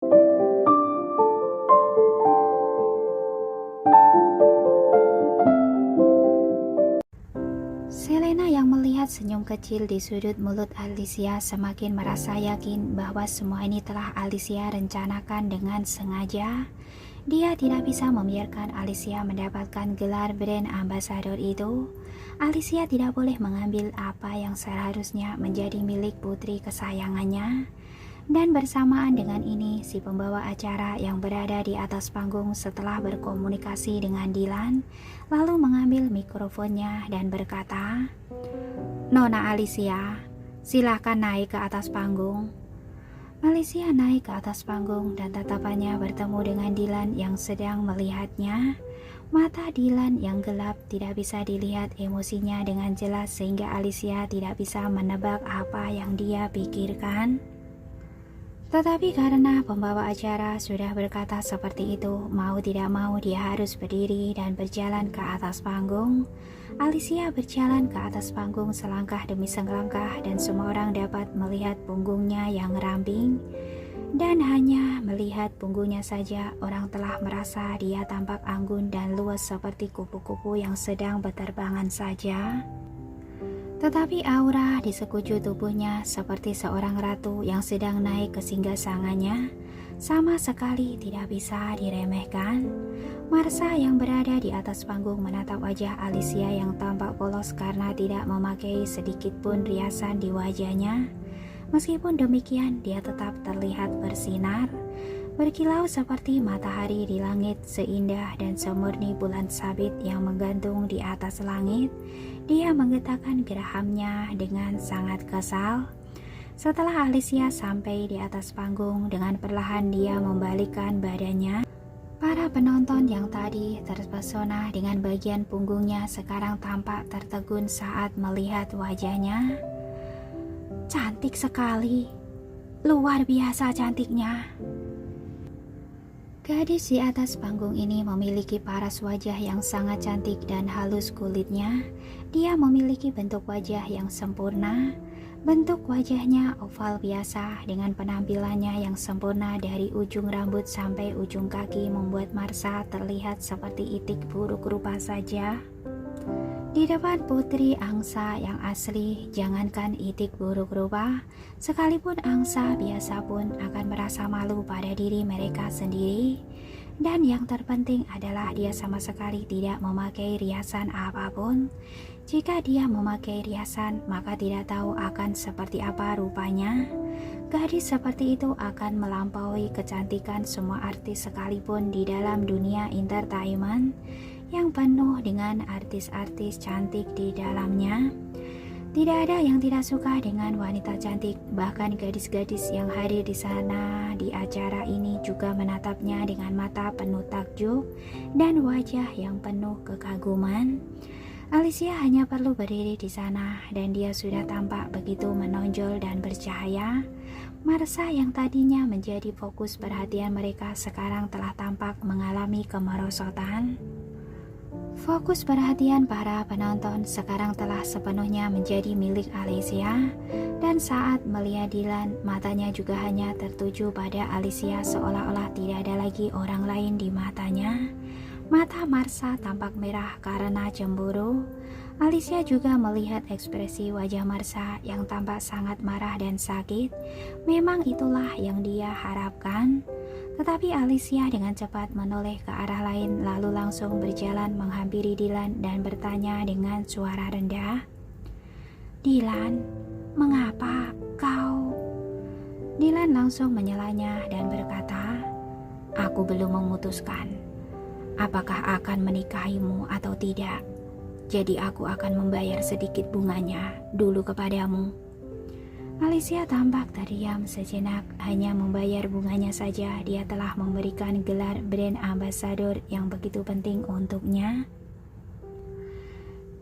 Selena yang melihat senyum kecil di sudut mulut Alicia semakin merasa yakin bahwa semua ini telah Alicia rencanakan dengan sengaja. Dia tidak bisa membiarkan Alicia mendapatkan gelar brand ambassador itu. Alicia tidak boleh mengambil apa yang seharusnya menjadi milik putri kesayangannya. Dan bersamaan dengan ini, si pembawa acara yang berada di atas panggung setelah berkomunikasi dengan Dylan, lalu mengambil mikrofonnya dan berkata, "Nona Alicia, silahkan naik ke atas panggung." Alicia naik ke atas panggung dan tatapannya bertemu dengan Dylan yang sedang melihatnya. Mata Dylan yang gelap tidak bisa dilihat emosinya dengan jelas sehingga Alicia tidak bisa menebak apa yang dia pikirkan. Tetapi karena pembawa acara sudah berkata seperti itu, mau tidak mau dia harus berdiri dan berjalan ke atas panggung. Alicia berjalan ke atas panggung selangkah demi selangkah dan semua orang dapat melihat punggungnya yang ramping. Dan hanya melihat punggungnya saja, orang telah merasa dia tampak anggun dan luas seperti kupu-kupu yang sedang berterbangan saja. Tetapi aura di sekujur tubuhnya seperti seorang ratu yang sedang naik ke singgasananya, sama sekali tidak bisa diremehkan. Marsha yang berada di atas panggung menatap wajah Alicia yang tampak polos karena tidak memakai sedikit pun riasan di wajahnya. Meskipun demikian, dia tetap terlihat bersinar, berkilau seperti matahari di langit, seindah dan semurni bulan sabit yang menggantung di atas langit. Dia menggetakkan gerahamnya dengan sangat kesal. Setelah Alicia sampai di atas panggung, dengan perlahan dia membalikkan badannya. Para penonton yang tadi terpesona dengan bagian punggungnya sekarang tampak tertegun saat melihat wajahnya. Cantik sekali, luar biasa cantiknya. Gadis di atas panggung ini memiliki paras wajah yang sangat cantik dan halus kulitnya. Dia memiliki bentuk wajah yang sempurna. Bentuk wajahnya oval biasa dengan penampilannya yang sempurna dari ujung rambut sampai ujung kaki membuat Marsha terlihat seperti itik buruk rupa saja. Di depan putri angsa yang asli, jangankan itik buruk rupa, sekalipun angsa biasa pun akan merasa malu pada diri mereka sendiri. Dan yang terpenting adalah dia sama sekali tidak memakai riasan apapun. Jika dia memakai riasan, maka tidak tahu akan seperti apa rupanya. Gadis seperti itu akan melampaui kecantikan semua artis sekalipun di dalam dunia entertainment yang penuh dengan artis-artis cantik di dalamnya. Tidak ada yang tidak suka dengan wanita cantik, bahkan gadis-gadis yang hadir di sana di acara ini juga menatapnya dengan mata penuh takjub dan wajah yang penuh kekaguman. Alicia hanya perlu berdiri di sana dan dia sudah tampak begitu menonjol dan bercahaya. Marsha yang tadinya menjadi fokus perhatian mereka sekarang telah tampak mengalami kemerosotan. Fokus perhatian para penonton sekarang telah sepenuhnya menjadi milik Alicia, dan saat melihat Dylan, matanya juga hanya tertuju pada Alicia seolah-olah tidak ada lagi orang lain di matanya. Mata Marsha tampak merah karena cemburu. Alicia juga melihat ekspresi wajah Marsha yang tampak sangat marah dan sakit. Memang itulah yang dia harapkan. Tetapi Alicia dengan cepat menoleh ke arah lain lalu langsung berjalan menghampiri Dylan dan bertanya dengan suara rendah, "Dylan, mengapa kau?" Dylan langsung menyelanya dan berkata, "Aku belum memutuskan apakah akan menikahimu atau tidak. Jadi aku akan membayar sedikit bunganya dulu kepadamu." Alicia tampak terdiam sejenak, hanya membayar bunganya saja dia telah memberikan gelar brand ambassador yang begitu penting untuknya.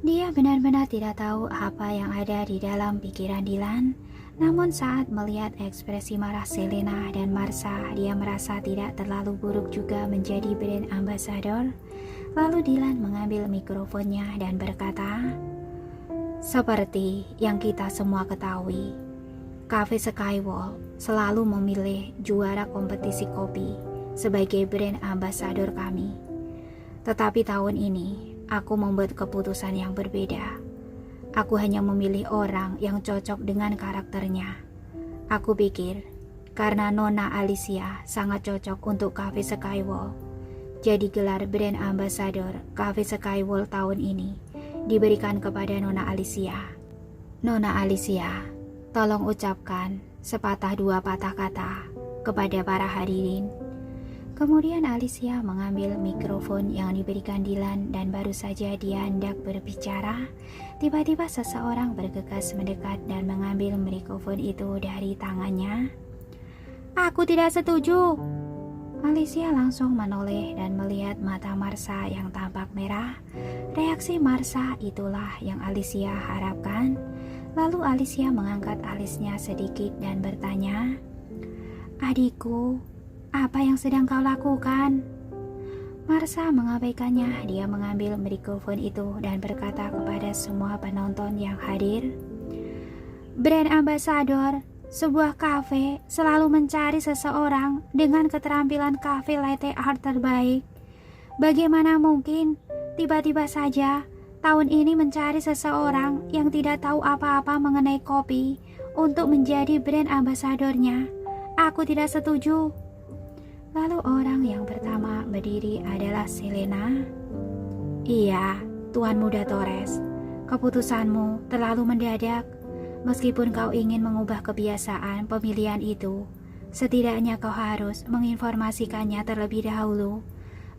Dia benar-benar tidak tahu apa yang ada di dalam pikiran Dylan. Namun saat melihat ekspresi marah Selena dan Marsha, dia merasa tidak terlalu buruk juga menjadi brand ambassador. Lalu Dylan mengambil mikrofonnya dan berkata, "Seperti yang kita semua ketahui, Cafe Skywall selalu memilih juara kompetisi kopi sebagai brand ambassador kami. Tetapi tahun ini, aku membuat keputusan yang berbeda. Aku hanya memilih orang yang cocok dengan karakternya. Aku pikir, karena Nona Alicia sangat cocok untuk Cafe Skywall, jadi gelar brand ambassador Cafe Skywall tahun ini diberikan kepada Nona Alicia. Nona Alicia, tolong ucapkan sepatah dua patah kata kepada para hadirin. Kemudian Alicia mengambil mikrofon yang diberikan Dylan dan baru saja dia hendak berbicara, tiba-tiba seseorang bergegas mendekat dan mengambil mikrofon itu dari tangannya. Aku tidak setuju. Alicia langsung menoleh dan melihat mata Marsha yang tampak merah. Reaksi Marsha itulah yang Alicia harapkan. Lalu Alicia mengangkat alisnya sedikit dan bertanya, "Adikku, apa yang sedang kau lakukan?" Marsha mengabaikannya. Dia mengambil mikrofon itu dan berkata kepada semua penonton yang hadir, "Brand ambassador sebuah kafe selalu mencari seseorang dengan keterampilan cafe latte art terbaik. Bagaimana mungkin tiba-tiba saja tahun ini mencari seseorang yang tidak tahu apa-apa mengenai kopi untuk menjadi brand ambasadornya? Aku tidak setuju." Lalu orang yang pertama berdiri adalah Selena. "Iya, Tuan Muda Torres, keputusanmu terlalu mendadak. Meskipun kau ingin mengubah kebiasaan pemilihan itu, setidaknya kau harus menginformasikannya terlebih dahulu.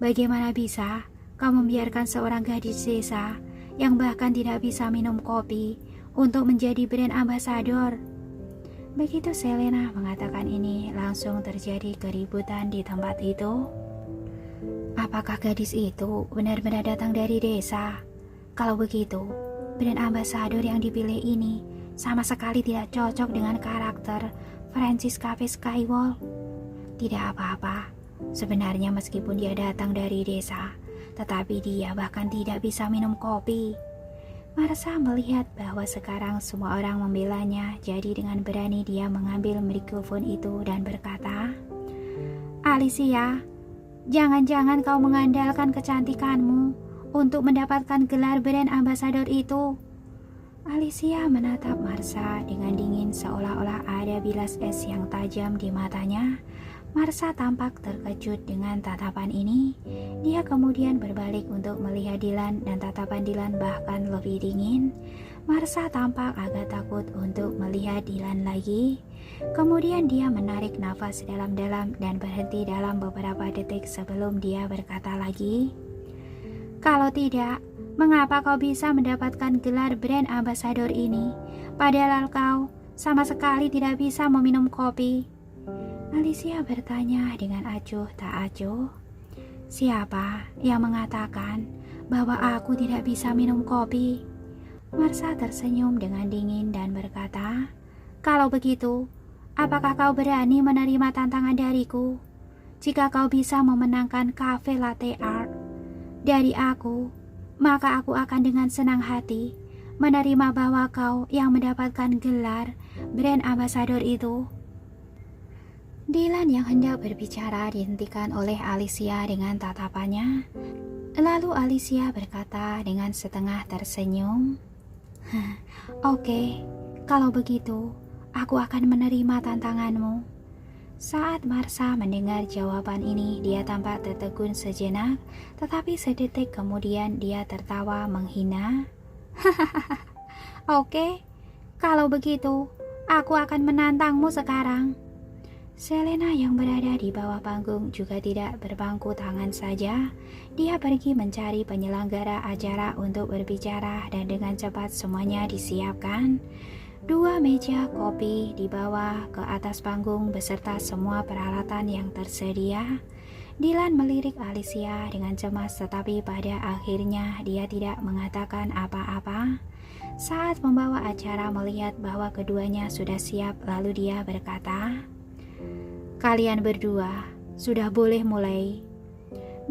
Bagaimana bisa kau membiarkan seorang gadis desa yang bahkan tidak bisa minum kopi untuk menjadi brand ambassador?" Begitu Selena mengatakan ini, langsung terjadi keributan di tempat itu. Apakah gadis itu benar-benar datang dari desa? Kalau begitu, brand ambassador yang dipilih ini sama sekali tidak cocok dengan karakter Francis Cafe Skywall. Tidak apa-apa, sebenarnya meskipun dia datang dari desa, tetapi dia bahkan tidak bisa minum kopi. Marsha melihat bahwa sekarang semua orang membelanya, jadi dengan berani dia mengambil mikrofon itu dan berkata, "Alicia, jangan-jangan kau mengandalkan kecantikanmu untuk mendapatkan gelar brand ambassador itu." Alicia menatap Marsha dengan dingin seolah-olah ada bilas es yang tajam di matanya. Marsha tampak terkejut dengan tatapan ini. Dia kemudian berbalik untuk melihat Dylan dan tatapan Dylan bahkan lebih dingin. Marsha tampak agak takut untuk melihat Dylan lagi. Kemudian dia menarik nafas dalam-dalam dan berhenti dalam beberapa detik sebelum dia berkata lagi, "Kalau tidak, mengapa kau bisa mendapatkan gelar brand ambassador ini, padahal kau sama sekali tidak bisa meminum kopi?" Alicia bertanya dengan acuh tak acuh. "Siapa yang mengatakan bahwa aku tidak bisa minum kopi?" Marsha tersenyum dengan dingin dan berkata, "Kalau begitu, apakah kau berani menerima tantangan dariku? Jika kau bisa memenangkan cafe latte art dari aku, maka aku akan dengan senang hati menerima bahwa kau yang mendapatkan gelar brand ambassador itu." Dylan yang hendak berbicara dihentikan oleh Alicia dengan tatapannya. Lalu Alicia berkata dengan setengah tersenyum, "Oke, kalau begitu aku akan menerima tantanganmu." Saat Marsha mendengar jawaban ini, dia tampak tertegun sejenak, tetapi sedetik kemudian dia tertawa menghina. "Oke, kalau begitu aku akan menantangmu sekarang." Selena yang berada di bawah panggung juga tidak berbangku tangan saja. Dia pergi mencari penyelenggara acara untuk berbicara dan dengan cepat semuanya disiapkan. 2 meja kopi dibawa ke atas panggung beserta semua peralatan yang tersedia. Dylan melirik Alicia dengan cemas, tetapi pada akhirnya dia tidak mengatakan apa-apa. Saat pembawa acara melihat bahwa keduanya sudah siap, lalu dia berkata, "Kalian berdua sudah boleh mulai."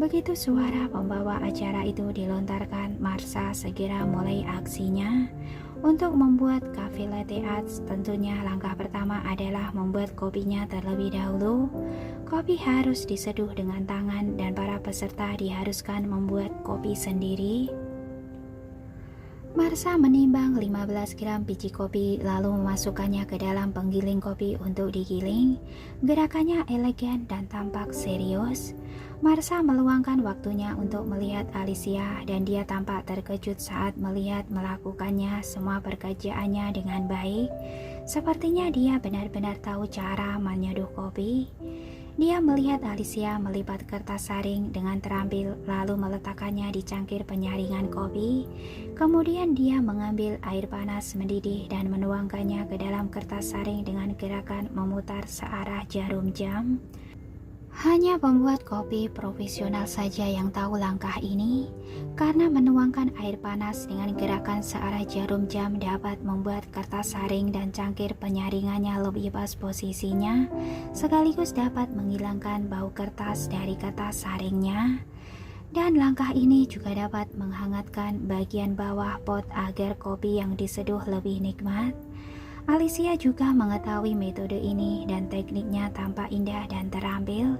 Begitu suara pembawa acara itu dilontarkan, Marsha segera mulai aksinya. Untuk membuat cafe latte art, tentunya langkah pertama adalah membuat kopinya terlebih dahulu. Kopi harus diseduh dengan tangan dan para peserta diharuskan membuat kopi sendiri. Marsha menimbang 15 gram biji kopi lalu memasukkannya ke dalam penggiling kopi untuk digiling. Gerakannya elegan dan tampak serius. Marsha meluangkan waktunya untuk melihat Alicia dan dia tampak terkejut saat melihat melakukannya semua pekerjaannya dengan baik. Sepertinya dia benar-benar tahu cara menyeduh kopi. Dia melihat Alicia melipat kertas saring dengan terampil lalu meletakkannya di cangkir penyaringan kopi. Kemudian dia mengambil air panas mendidih dan menuangkannya ke dalam kertas saring dengan gerakan memutar searah jarum jam. Hanya pembuat kopi profesional saja yang tahu langkah ini, karena menuangkan air panas dengan gerakan searah jarum jam dapat membuat kertas saring dan cangkir penyaringannya lebih pas posisinya, sekaligus dapat menghilangkan bau kertas dari kertas saringnya. Dan langkah ini juga dapat menghangatkan bagian bawah pot agar kopi yang diseduh lebih nikmat. Alicia juga mengetahui metode ini dan tekniknya tampak indah dan terampil.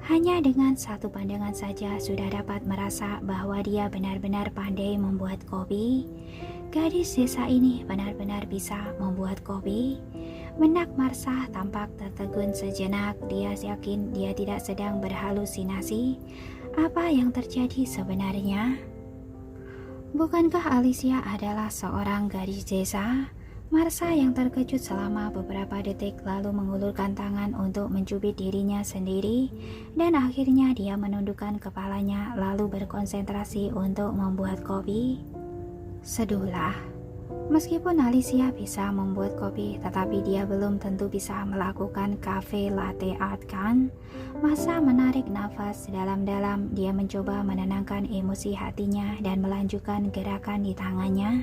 Hanya dengan satu pandangan saja sudah dapat merasa bahwa dia benar-benar pandai membuat kopi. Gadis desa ini benar-benar bisa membuat kopi. Benak Marsha tampak tertegun sejenak. Dia yakin dia tidak sedang berhalusinasi. Apa yang terjadi sebenarnya? Bukankah Alicia adalah seorang gadis desa? Marsha yang terkejut selama beberapa detik lalu mengulurkan tangan untuk mencubit dirinya sendiri dan akhirnya dia menundukkan kepalanya lalu berkonsentrasi untuk membuat kopi. Seduhlah. Meskipun Alicia bisa membuat kopi, tetapi dia belum tentu bisa melakukan cafe latte art kan? Marsha menarik nafas dalam-dalam, dia mencoba menenangkan emosi hatinya dan melanjutkan gerakan di tangannya.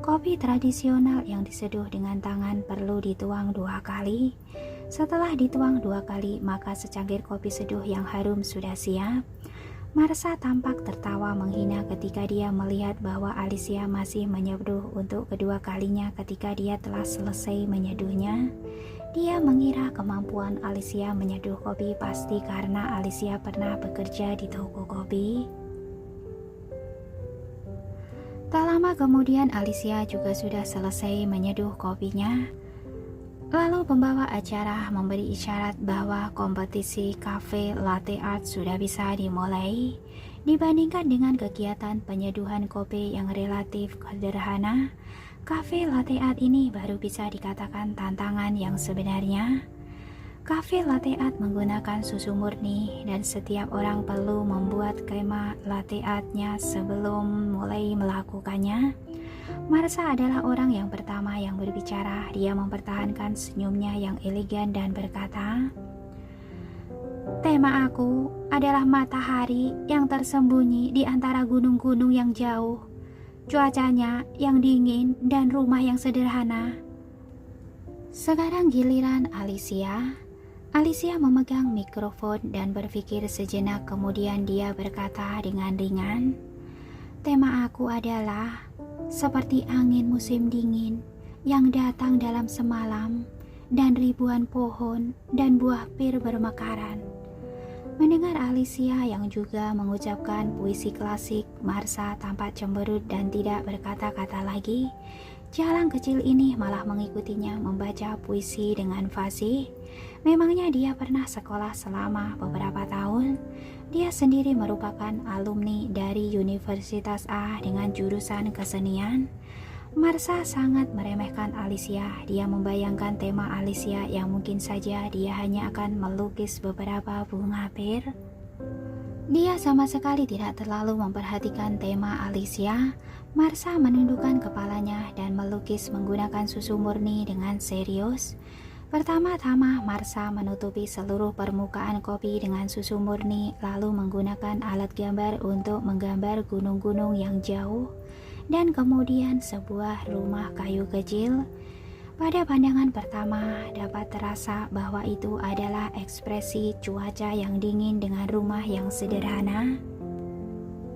Kopi tradisional yang diseduh dengan tangan perlu dituang 2 kali. Setelah dituang 2 kali, maka secangkir kopi seduh yang harum sudah siap. Marsha tampak tertawa menghina ketika dia melihat bahwa Alicia masih menyeduh untuk kedua kalinya ketika dia telah selesai menyeduhnya. Dia mengira kemampuan Alicia menyeduh kopi pasti karena Alicia pernah bekerja di toko kopi. Tak lama kemudian Alicia juga sudah selesai menyeduh kopinya. Lalu pembawa acara memberi isyarat bahwa kompetisi cafe latte art sudah bisa dimulai. Dibandingkan dengan kegiatan penyeduhan kopi yang relatif sederhana, cafe latte art ini baru bisa dikatakan tantangan yang sebenarnya. Cafe latte art menggunakan susu murni dan setiap orang perlu membuat skema latte artnya sebelum mulai melakukannya. Marsha adalah orang yang pertama yang berbicara. Dia mempertahankan senyumnya yang elegan dan berkata, "Tema aku adalah matahari yang tersembunyi di antara gunung-gunung yang jauh, cuacanya yang dingin dan rumah yang sederhana." Sekarang giliran Alicia. Alicia memegang mikrofon dan berpikir sejenak, kemudian dia berkata dengan ringan, "Tema aku adalah seperti angin musim dingin yang datang dalam semalam dan ribuan pohon dan buah pir bermekaran." Mendengar Alicia yang juga mengucapkan puisi klasik, Marsha tampak cemberut dan tidak berkata-kata lagi. Jalang kecil ini malah mengikutinya membaca puisi dengan fasih. Memangnya dia pernah sekolah selama beberapa tahun. Dia sendiri merupakan alumni dari Universitas A dengan jurusan kesenian. Marsha sangat meremehkan Alicia. Dia membayangkan tema Alicia yang mungkin saja dia hanya akan melukis beberapa bunga pir. Dia sama sekali tidak terlalu memperhatikan tema Alicia. Marsha menundukkan kepalanya dan melukis menggunakan susu murni dengan serius. Pertama-tama Marsha menutupi seluruh permukaan kopi dengan susu murni, lalu menggunakan alat gambar untuk menggambar gunung-gunung yang jauh dan kemudian sebuah rumah kayu kecil. Pada pandangan pertama dapat terasa bahwa itu adalah ekspresi cuaca yang dingin dengan rumah yang sederhana.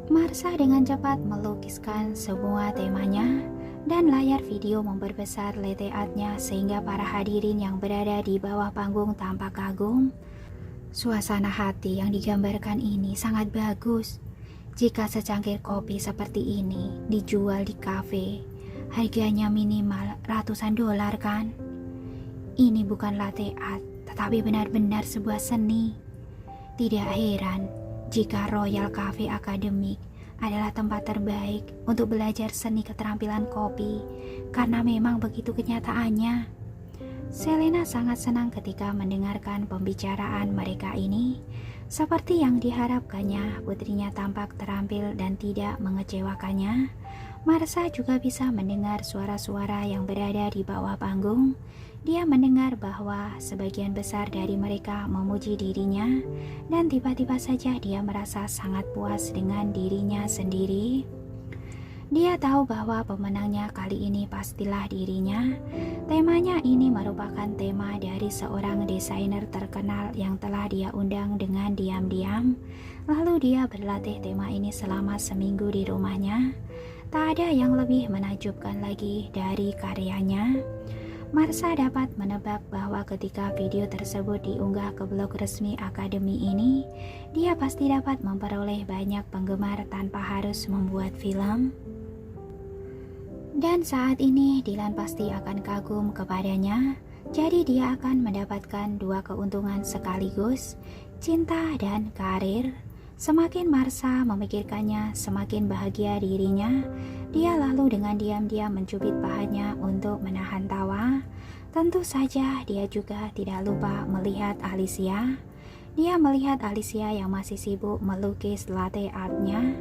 Marsha dengan cepat melukiskan semua temanya. dan layar video memperbesar latte art-nya sehingga para hadirin yang berada di bawah panggung tampak kagum. Suasana hati yang digambarkan ini sangat bagus. Jika secangkir kopi seperti ini dijual di kafe, harganya minimal ratusan dolar kan? Ini bukan latte art, tetapi benar-benar sebuah seni. Tidak heran jika Royal Cafe Academic adalah tempat terbaik untuk belajar seni keterampilan kopi, karena memang begitu kenyataannya. Selena sangat senang ketika mendengarkan pembicaraan mereka ini. Seperti yang diharapkannya, putrinya tampak terampil dan tidak mengecewakannya. Marsha juga bisa mendengar suara-suara yang berada di bawah panggung. Dia mendengar bahwa sebagian besar dari mereka memuji dirinya, dan tiba-tiba saja dia merasa sangat puas dengan dirinya sendiri. Dia tahu bahwa pemenangnya kali ini pastilah dirinya. Temanya ini merupakan tema dari seorang desainer terkenal yang telah dia undang dengan diam-diam. Lalu dia berlatih tema ini selama seminggu di rumahnya. Tak ada yang lebih menakjubkan lagi dari karyanya. Marsha dapat menebak bahwa ketika video tersebut diunggah ke blog resmi akademi ini, dia pasti dapat memperoleh banyak penggemar tanpa harus membuat film. Dan saat ini Dylan pasti akan kagum kepadanya, jadi dia akan mendapatkan dua keuntungan sekaligus, cinta dan karir. Semakin Marsha memikirkannya, semakin bahagia dirinya. Dia lalu dengan diam-diam mencubit pahannya untuk menahan tawa. Tentu saja dia juga tidak lupa melihat Alicia. Dia melihat Alicia yang masih sibuk melukis latte art-nya.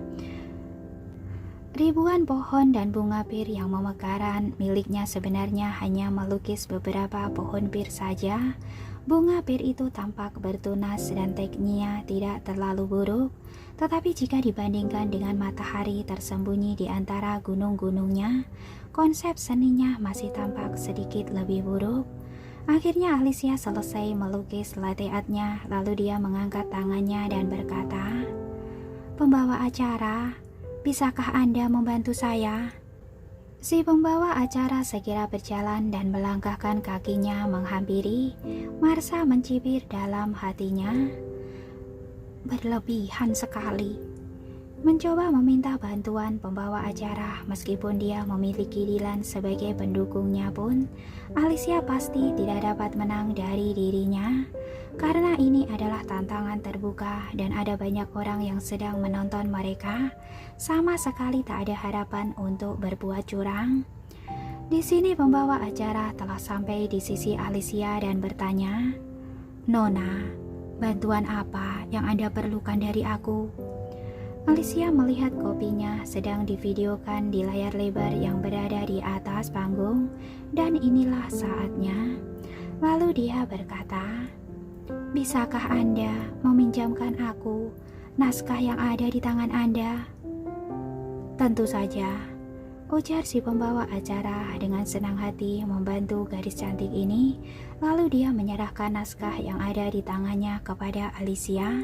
Ribuan pohon dan bunga pir yang memekaran miliknya sebenarnya hanya melukis beberapa pohon pir saja. Bunga pir itu tampak bertunas dan tekniknya tidak terlalu buruk, tetapi jika dibandingkan dengan matahari tersembunyi di antara gunung-gunungnya, konsep seninya masih tampak sedikit lebih buruk. Akhirnya Alicia selesai melukis latte art-nya, lalu dia mengangkat tangannya dan berkata, "Pembawa acara, bisakah Anda membantu saya?" Si pembawa acara segera berjalan dan melangkahkan kakinya menghampiri. Marsha mencibir dalam hatinya, berlebihan sekali. Mencoba meminta bantuan pembawa acara meskipun dia memiliki Dylan sebagai pendukungnya pun, Alicia pasti tidak dapat menang dari dirinya. Karena ini adalah tantangan terbuka dan ada banyak orang yang sedang menonton mereka, sama sekali tak ada harapan untuk berbuat curang. Di sini pembawa acara telah sampai di sisi Alicia dan bertanya, "Nona, bantuan apa yang Anda perlukan dari aku?" Alicia melihat kopinya sedang divideokan di layar lebar yang berada di atas panggung, dan inilah saatnya. Lalu dia berkata, "Bisakah Anda meminjamkan aku naskah yang ada di tangan Anda?" "Tentu saja," ujar si pembawa acara dengan senang hati membantu gadis cantik ini. Lalu dia menyerahkan naskah yang ada di tangannya kepada Alicia.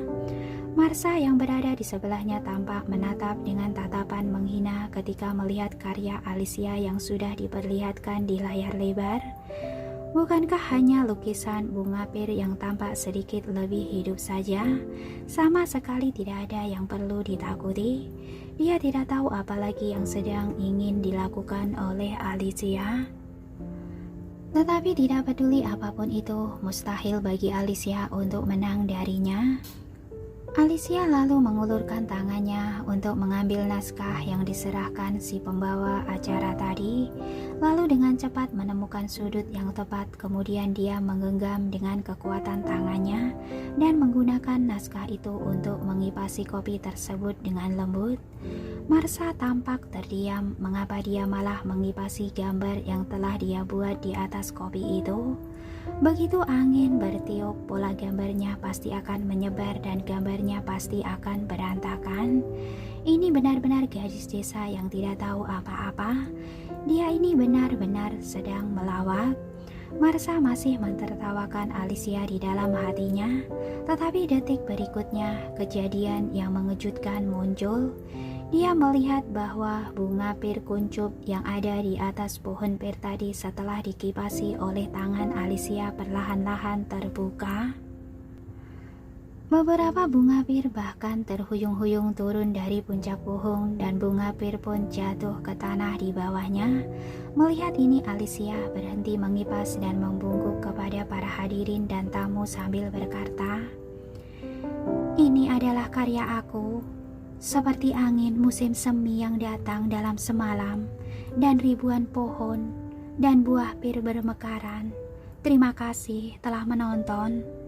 Marsha yang berada di sebelahnya tampak menatap dengan tatapan menghina ketika melihat karya Alicia yang sudah diperlihatkan di layar lebar. Bukankah hanya lukisan bunga pir yang tampak sedikit lebih hidup saja? Sama sekali tidak ada yang perlu ditakuti. Dia tidak tahu apalagi yang sedang ingin dilakukan oleh Alicia. Tetapi tidak peduli apapun itu, mustahil bagi Alicia untuk menang darinya. Alicia lalu mengulurkan tangannya untuk mengambil naskah yang diserahkan si pembawa acara tadi. Lalu dengan cepat menemukan sudut yang tepat, kemudian dia menggenggam dengan kekuatan tangannya dan menggunakan naskah itu untuk mengipasi kopi tersebut dengan lembut. Marsha tampak terdiam, mengapa dia malah mengipasi gambar yang telah dia buat di atas kopi itu. Begitu angin bertiup, pola gambarnya pasti akan menyebar dan gambarnya pasti akan berantakan. Ini benar-benar gadis desa yang tidak tahu apa-apa. Dia ini benar-benar sedang melawak. Marsha masih mentertawakan Alicia di dalam hatinya, tetapi detik berikutnya kejadian yang mengejutkan muncul. Dia melihat bahwa bunga pir kuncup yang ada di atas pohon pir tadi setelah dikipasi oleh tangan Alicia perlahan-lahan terbuka. Beberapa bunga pir bahkan terhuyung-huyung turun dari puncak pohon dan bunga pir pun jatuh ke tanah di bawahnya. Melihat ini, Alicia berhenti mengipas dan membungkuk kepada para hadirin dan tamu sambil berkata, "Ini adalah karya aku. Seperti angin musim semi yang datang dalam semalam, dan ribuan pohon dan buah pir bermekaran. Terima kasih telah menonton."